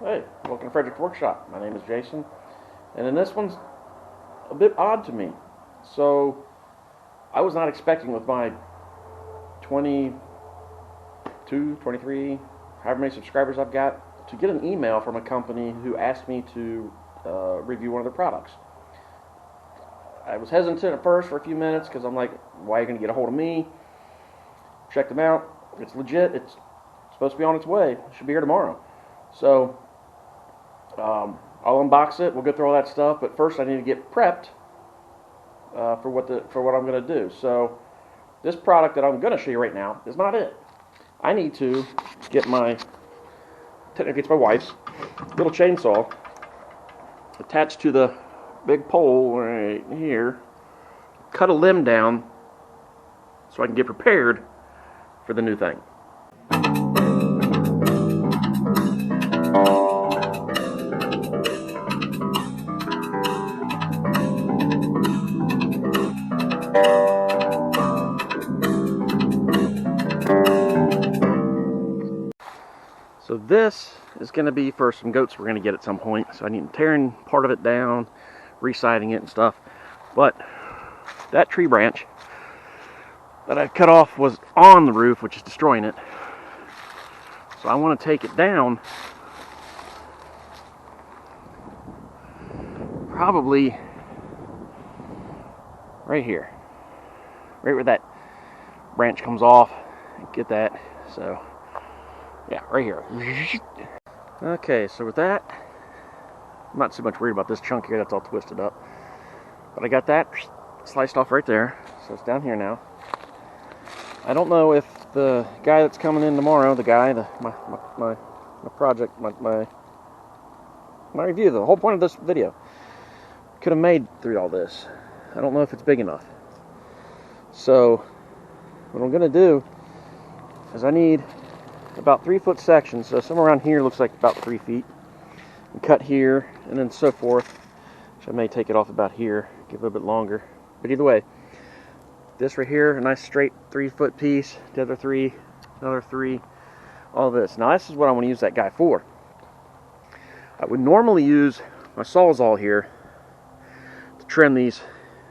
Hey, welcome to Frederick's Workshop. My name is Jason, and then this one's a bit odd to me. So, I was not expecting with my 22, 23, however many subscribers I've got, to get an email from a company who asked me to review one of their products. I was hesitant at first for a few minutes because I'm like, why are you going to get a hold of me? Check them out. It's legit. It's supposed to be on its way. It should be here tomorrow. So, I'll unbox it. We'll go through all that stuff, but first I need to get prepped for what I'm going to do. So this product that I'm going to show you right now is not it. I need to get technically it's my wife's little chainsaw attached to the big pole right here. Cut a limb down so I can get prepared for the new thing. So this is going to be for some goats we're going to get at some point. So I need tearing part of it down, residing it and stuff. But that tree branch that I cut off was on the roof, which is destroying it. So I want to take it down probably right here. Right where that branch comes off. Get that. So yeah, right here. Okay, so with that, I'm not so much worried about this chunk here that's all twisted up. But I got that sliced off right there, so it's down here now. I don't know if the guy that's coming in tomorrow, my project, my review, the whole point of this video, could have made through all this. I don't know if it's big enough. So what I'm going to do is I need about 3-foot sections, so somewhere around here looks like about 3 feet, and cut here and then so forth, which I may take it off about here, give it a little bit longer, but either way, this right here, a nice straight 3-foot piece, the other 3, another 3, all this. Now this is what I want to use that guy for. I would normally use my Sawzall here to trim these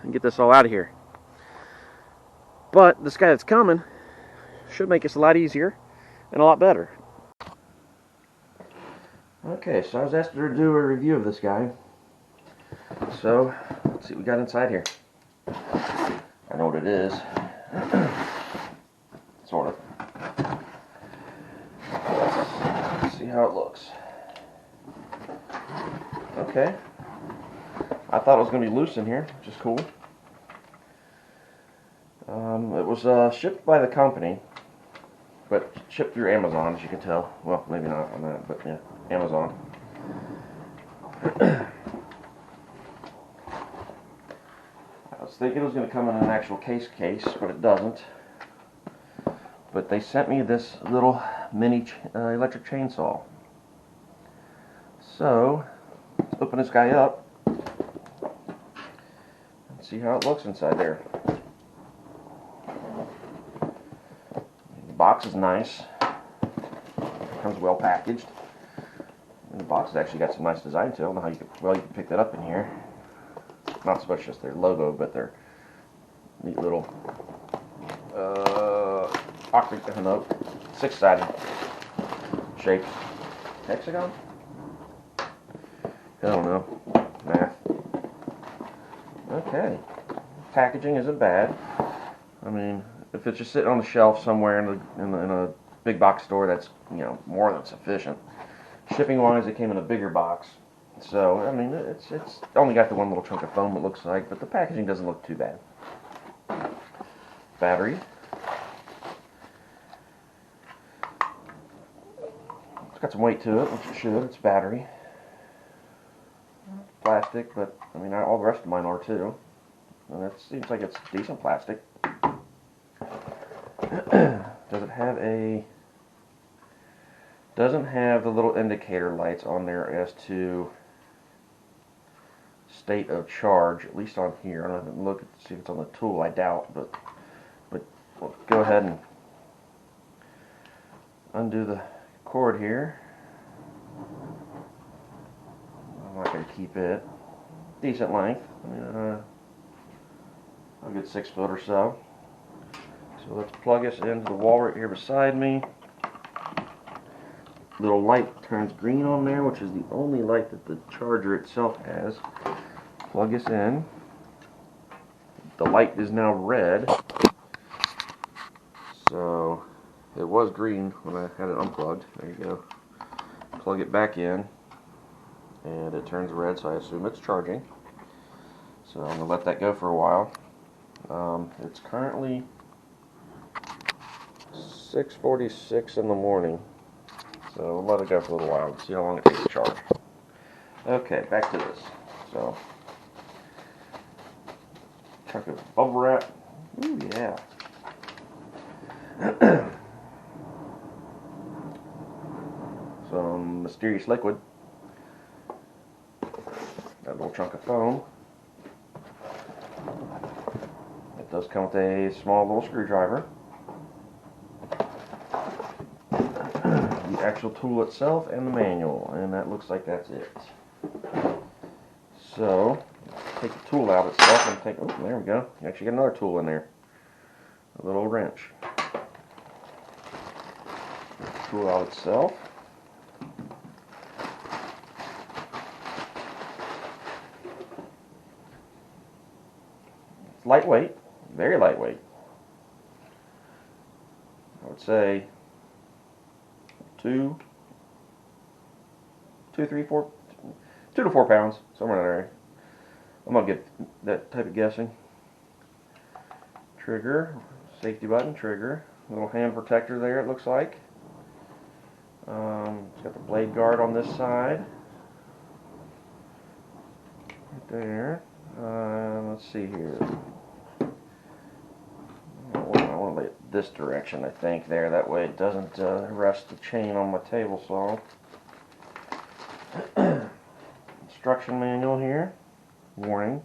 and get this all out of here, but this guy that's coming should make this a lot easier and a lot better. Okay, so I was asked to do a review of this guy. So, let's see what we got inside here. I know what it is. Sort of. Let's see how it looks. Okay. I thought it was going to be loose in here, which is cool. It was shipped by the company, but shipped through Amazon, as you can tell. Well, maybe not on that, but yeah, Amazon. I was thinking it was going to come in an actual case, but it doesn't. But they sent me this little mini electric chainsaw. So, let's open this guy up and see how it looks inside there. The box is nice. It comes well packaged. And the box has actually got some nice design to it. I don't know how you can pick that up in here. Not so much just their logo, but their neat little six-sided shape. Hexagon? I don't know. Math. Okay. Packaging isn't bad. I mean, if it's just sitting on the shelf somewhere in a big box store, that's, you know, more than sufficient. Shipping wise, it came in a bigger box. So, I mean, it's only got the one little chunk of foam, it looks like, but the packaging doesn't look too bad. Battery. It's got some weight to it, which it should. It's battery. Plastic, but, I mean, all the rest of mine are too. And it seems like it's decent plastic. Doesn't have the little indicator lights on there as to state of charge, at least on here. I don't have to look to see if it's on the tool, I doubt, but we'll go ahead and undo the cord here. keep it decent length. I mean, a good 6 foot or so. So let's plug this into the wall right here beside me. Little light turns green on there, which is the only light that the charger itself has. Plug this in. The light is now red. So it was green when I had it unplugged. There you go. Plug it back in and it turns red, so I assume it's charging. So I'm going to let that go for a while. It's currently 6:46 in the morning. So we'll let it go for a little while and see how long it takes to charge. Okay, back to this. So, chunk of bubble wrap. Ooh, yeah. Some mysterious liquid. That little chunk of foam. It does come with a small little screwdriver. The actual tool itself and the manual, and that looks like that's it. So, take the tool out itself and take, oh, there we go. You actually got another tool in there. A little wrench. Take the tool out itself. It's lightweight, very lightweight. I would say 2 to 4 pounds, somewhere in that area. I'm gonna get that type of guessing. Trigger, safety button, trigger, little hand protector there. It looks like. It's got the blade guard on this side, right there. Let's see here. I want to lay it this direction, I think. There, that way it doesn't rest the chain on my table saw. Instruction manual here. Warning.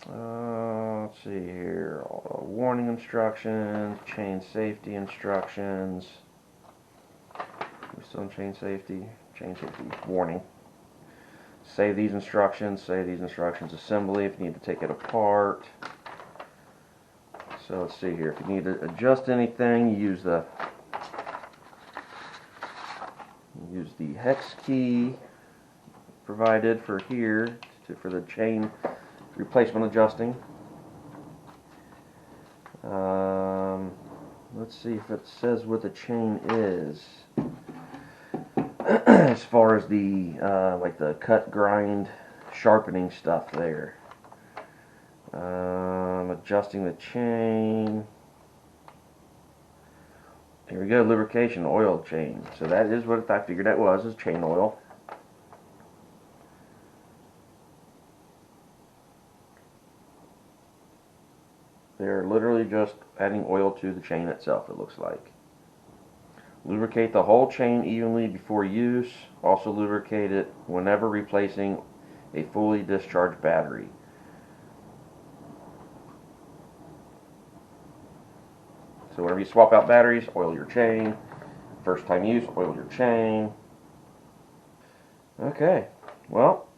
Let's see here. Warning instructions, chain safety instructions. We're still in chain safety. Chain safety warning. Save these instructions. Save these instructions. Assembly if you need to take it apart. So let's see here. If you need to adjust anything, you use the hex key provided for here for the chain replacement adjusting. Let's see if it says what the chain is. As far as the like the cut, grind, sharpening stuff there. Adjusting the chain. Here we go, lubrication, oil chain. So that is what I figured that was, is chain oil. They're literally just adding oil to the chain itself, it looks like. Lubricate the whole chain evenly before use. Also lubricate it whenever replacing a fully discharged battery. So whenever you swap out batteries, oil your chain. First time use, oil your chain. Okay, well,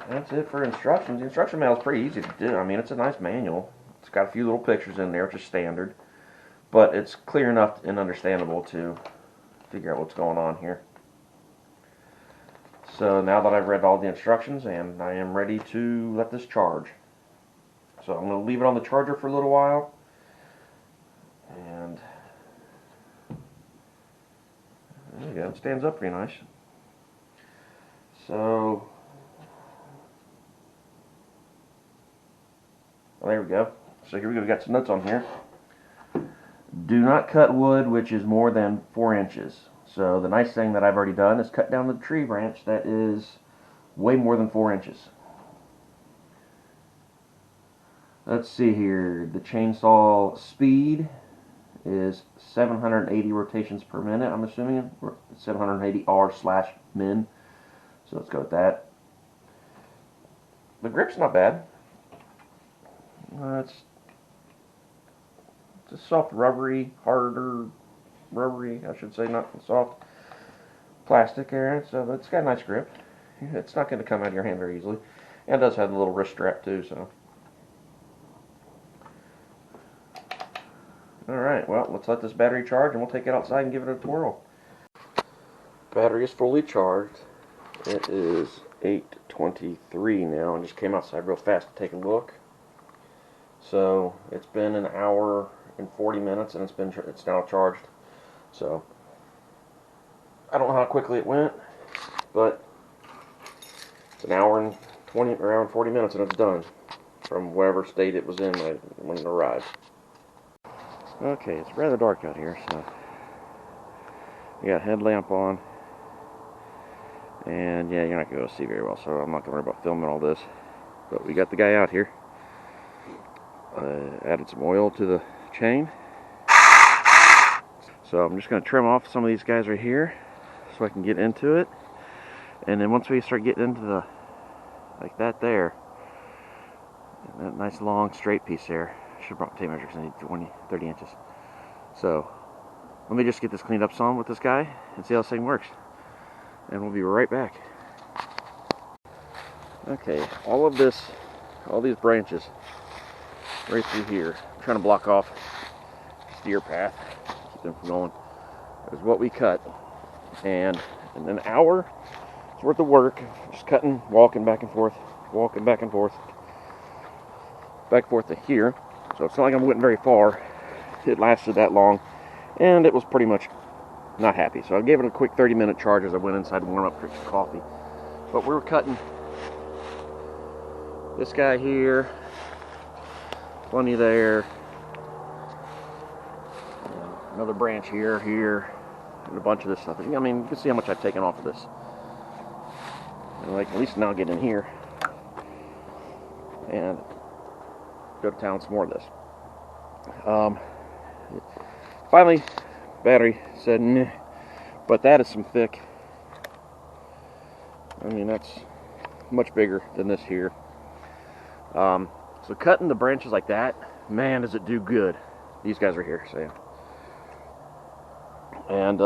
that's it for instructions. The instruction manual is pretty easy to do. I mean, it's a nice manual. It's got a few little pictures in there, which is standard. But it's clear enough and understandable to figure out what's going on here. So now that I've read all the instructions, and I am ready to let this charge. So I'm going to leave it on the charger for a little while. And there you go, it stands up pretty nice. So, well, there we go. So here we go, we got some notes on here. Do not cut wood which is more than 4 inches. So the nice thing that I've already done is cut down the tree branch that is way more than 4 inches. Let's see here, the chainsaw speed is 780 rotations per minute, I'm assuming. 780 R/min. So let's go with that. The grip's not bad. It's a soft, rubbery, harder, rubbery, I should say, not soft. plastic there, so it's got a nice grip. It's not going to come out of your hand very easily. And it does have a little wrist strap too, so. Alright, well, let's let this battery charge and we'll take it outside and give it a twirl. Battery is fully charged. It is 8:23 now. I just came outside real fast to take a look. So it's been an hour and 40 minutes and it's now charged. So I don't know how quickly it went, but it's an hour and 40 minutes and it's done from whatever state it was in when it arrived. Okay, it's rather dark out here, so we got headlamp on, and yeah, you're not going to see very well, so I'm not going to worry about filming all this. But we got the guy out here. Added some oil to the chain, so I'm just going to trim off some of these guys right here so I can get into it. And then once we start getting into the like that there, that nice long straight piece there. I should have brought my tape measure because I need 30 inches. So let me just get this cleaned up some with this guy and see how this thing works. And we'll be right back. Okay, all these branches right through here, I'm trying to block off steer path, keep them from going, is what we cut. And in an hour worth of work, just cutting, walking back and forth, back and forth to here. So it's not like I'm went very far. It lasted that long, and it was pretty much not happy. So I gave it a quick 30-minute charge as I went inside and warmed up for some coffee. But we were cutting this guy here, plenty there, another branch here, and a bunch of this stuff. I mean, you can see how much I've taken off of this. And like, at least now get in here and go to town with some more of this. Finally, battery said, nah, but that is some thick. I mean, that's much bigger than this here. So cutting the branches like that, man, does it do good. These guys are here, so. And,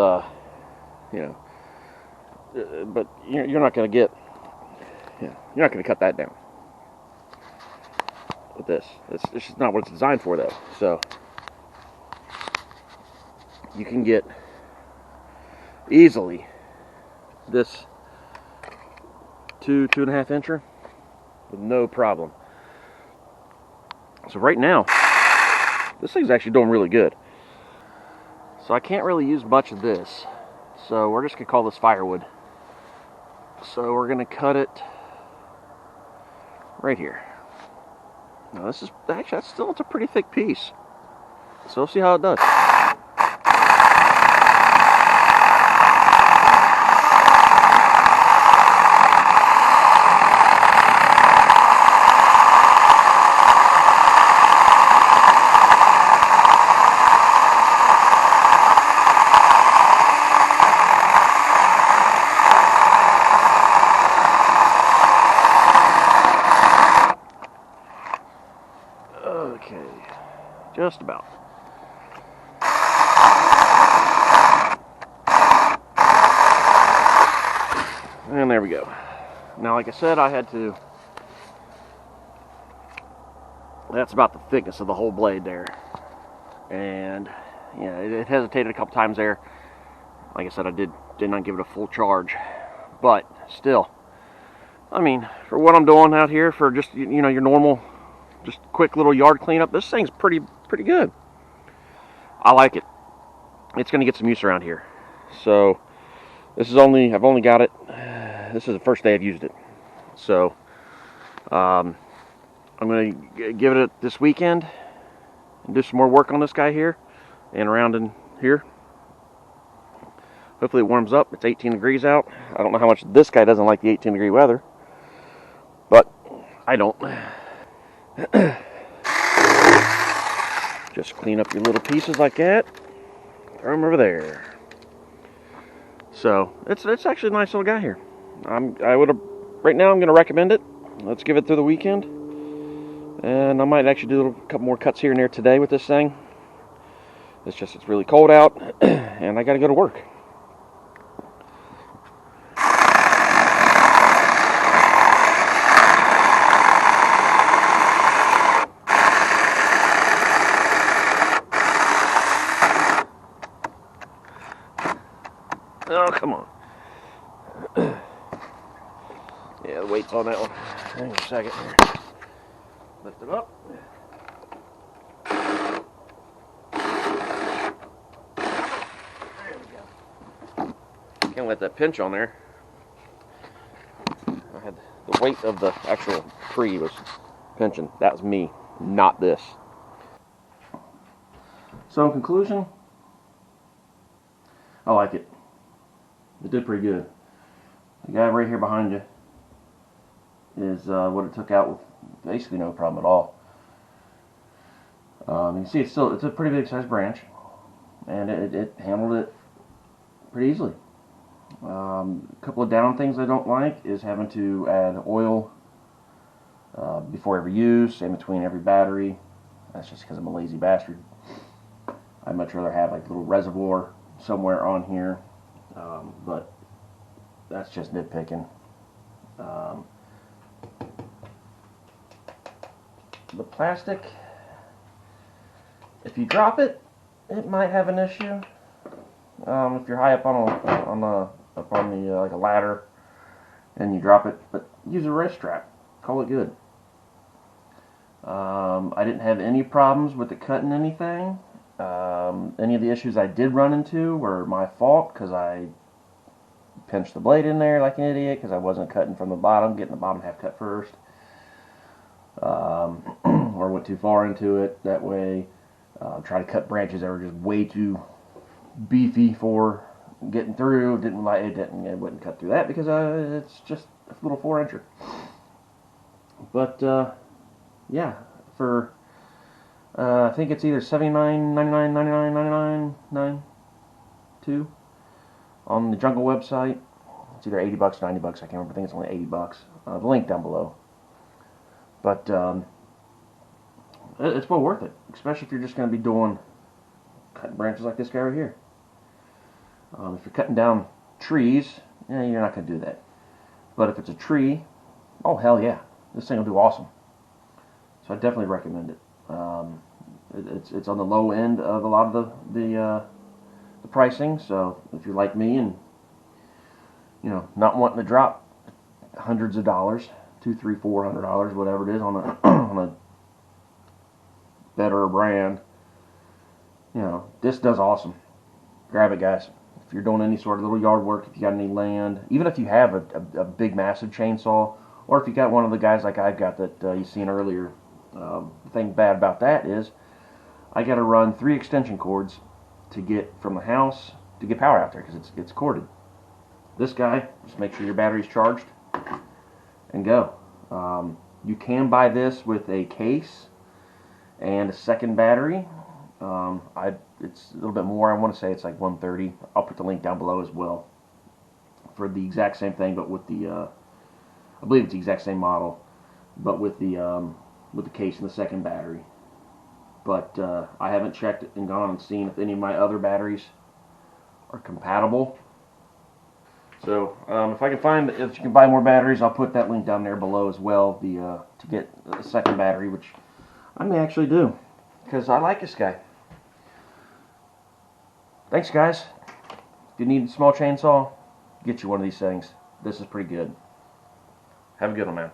you know, but you're not going to get, you're not going to cut that down with this. It's just not what it's designed for, though. So you can get easily this 2.5 incher with no problem. So right now, this thing's actually doing really good. So I can't really use much of this. So we're just gonna call this firewood. So we're gonna cut it right here. Now this is actually, it's a pretty thick piece. So we'll see how it does. Okay, just about. And there we go. Now, like I said, that's about the thickness of the whole blade there. And, yeah, it hesitated a couple times there. Like I said, I did not give it a full charge. But, still, I mean, for what I'm doing out here, for just, you know, your normal, just quick little yard cleanup, this thing's pretty good. I like it. It's going to get some use around here. So, I've only got it, this is the first day I've used it. So, I'm going to give it this weekend and do some more work on this guy here and around in here. Hopefully it warms up. It's 18 degrees out. I don't know how much this guy doesn't like the 18-degree weather, but I don't. Just clean up your little pieces like that. Throw them over there. So it's actually a nice little guy here. Right now I'm going to recommend it. Let's give it through the weekend, and I might actually do a couple more cuts here and there today with this thing. It's really cold out, and I got to go to work. Oh, come on. Yeah, the weight's on that one. Hang on a second here. Lift it up. There we go. Can't let that pinch on there. I had the weight of the actual tree was pinching. That was me, not this. So in conclusion, I like it. It did pretty good. The guy right here behind you is what it took out with basically no problem at all. You can see it's a pretty big sized branch, and it handled it pretty easily. A couple of down things I don't like is having to add oil before every use and between every battery. That's just because I'm a lazy bastard. I'd much rather have like a little reservoir somewhere on here, but that's just nitpicking. The plastic, if you drop it, it might have an issue. If you're high up on the like a ladder and you drop it, but use a wrist strap. Call it good. I didn't have any problems with it cutting anything. Any of the issues I did run into were my fault because I pinched the blade in there like an idiot because I wasn't cutting from the bottom, getting the bottom half cut first, or went too far into it that way. Try to cut branches that were just way too beefy for getting through. It wouldn't cut through that because it's just a little 4-incher. But yeah, for I think it's either $79.99, $99.99, $92 on the Jungle website. It's either $80, $90. I can't remember. I think it's only $80. The link down below. But it's well worth it, especially if you're just going to be cutting branches like this guy right here. If you're cutting down trees, you're not going to do that. But if it's a tree, oh hell yeah, this thing will do awesome. So I definitely recommend it. It's on the low end of a lot of the pricing. So if you're like me and not wanting to drop hundreds of dollars, $200, $300, $400, whatever it is on a on a better brand, this does awesome. Grab it, guys. If you're doing any sort of little yard work, if you got any land, even if you have a big massive chainsaw, or if you got one of the guys like I've got that you seen earlier. The thing bad about that is I got to run 3 extension cords to get from the house to get power out there because it's corded. This guy, just make sure your battery's charged and go. You can buy this with a case and a second battery. It's a little bit more. I want to say it's like $130. I'll put the link down below as well for the exact same thing, but with the I believe it's the exact same model, but with the case and the second battery. But I haven't checked and gone and seen if any of my other batteries are compatible. So if I can find, if you can buy more batteries, I'll put that link down there below as well. To get a second battery, which I may actually do because I like this guy. Thanks, guys. If you need a small chainsaw, get you one of these things. This is pretty good. Have a good one, man.